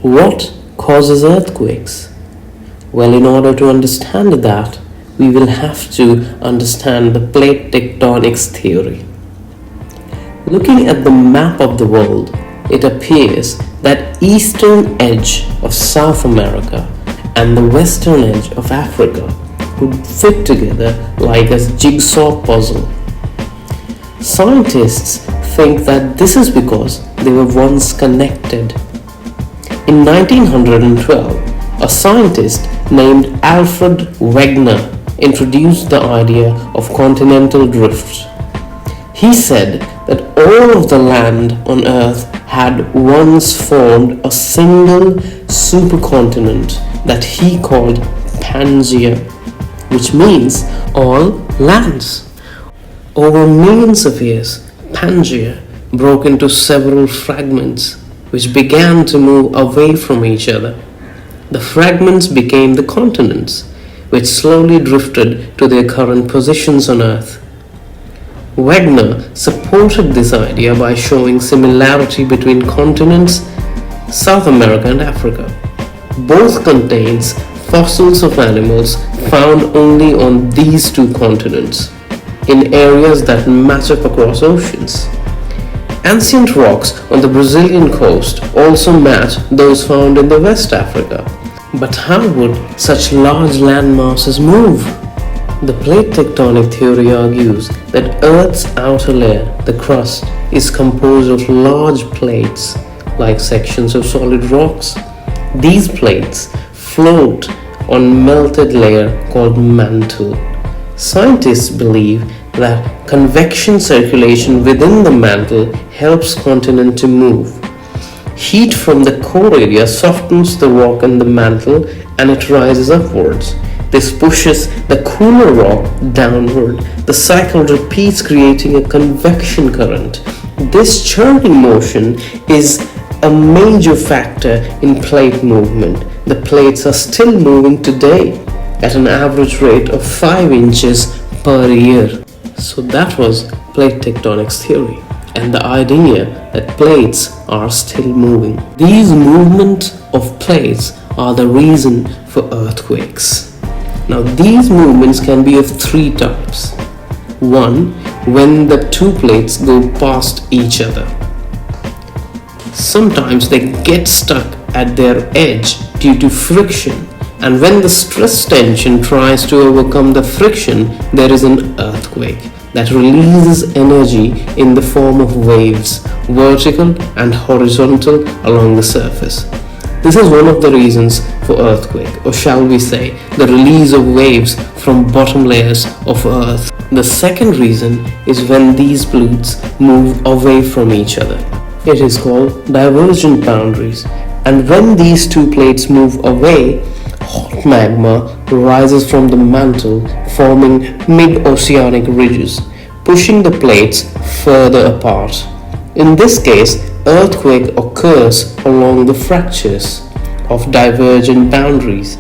What causes earthquakes? Well, in order to understand that, we will have to understand the plate tectonics theory. Looking at the map of the world, it appears that eastern edge of South America and the western edge of Africa would fit together like a jigsaw puzzle. Scientists think that this is because they were once connected. In 1912, a scientist named Alfred Wegener introduced the idea of continental drift. He said that all of the land on Earth had once formed a single supercontinent that he called Pangaea, which means all lands. Over millions of years, Pangaea broke into several fragments which began to move away from each other. The fragments became the continents, which slowly drifted to their current positions on Earth. Wegener supported this idea by showing similarity between continents, South America and Africa. Both contains fossils of animals found only on these two continents, in areas that match up across oceans. Ancient rocks on the Brazilian coast also match those found in the West Africa. But how would such large land masses move? The plate tectonic theory argues that Earth's outer layer, the crust, is composed of large plates, like sections of solid rocks. These plates float on melted layer called mantle. Scientists believe that convection circulation within the mantle helps continent to move. Heat from the core area softens the rock in the mantle and it rises upwards. This pushes the cooler rock downward. The cycle repeats, creating a convection current. This churning motion is a major factor in plate movement. The plates are still moving today at an average rate of 5 inches per year. So that was plate tectonics theory and the idea that plates are still moving. These movements of plates are the reason for earthquakes. Now these movements can be of three types. One, when the two plates go past each other. Sometimes they get stuck at their edge due to friction, and when the stress tension tries to overcome the friction, there is an earthquake that releases energy in the form of waves, vertical and horizontal along the surface. This is one of the reasons for earthquake, or shall we say, the release of waves from bottom layers of Earth. The second reason is when these plates move away from each other. It is called divergent boundaries, and when these two plates move away, hot magma rises from the mantle, forming mid-oceanic ridges, pushing the plates further apart. In this case, earthquake occurs along the fractures of divergent boundaries.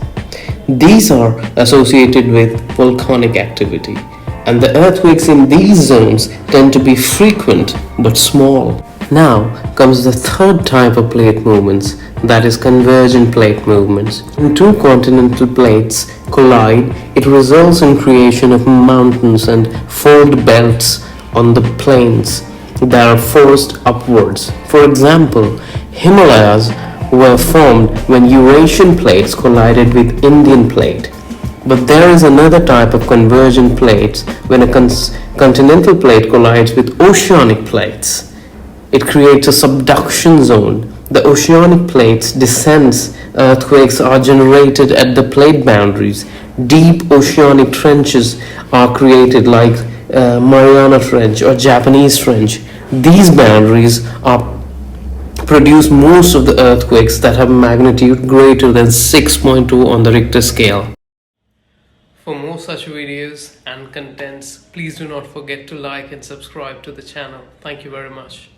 These are associated with volcanic activity, and the earthquakes in these zones tend to be frequent but small. Now comes the third type of plate movements, that is convergent plate movements. When two continental plates collide, it results in creation of mountains and fold belts on the plains that are forced upwards. For example, Himalayas were formed when Eurasian plates collided with Indian plate. But there is another type of convergent plates when a continental plate collides with oceanic plates. It creates a subduction zone. The oceanic plates descends, earthquakes are generated at the plate boundaries. Deep oceanic trenches are created like Mariana Trench or Japanese Trench. These boundaries produce most of the earthquakes that have magnitude greater than 6.2 on the Richter scale. For more such videos and contents, please do not forget to like and subscribe to the channel. Thank you very much.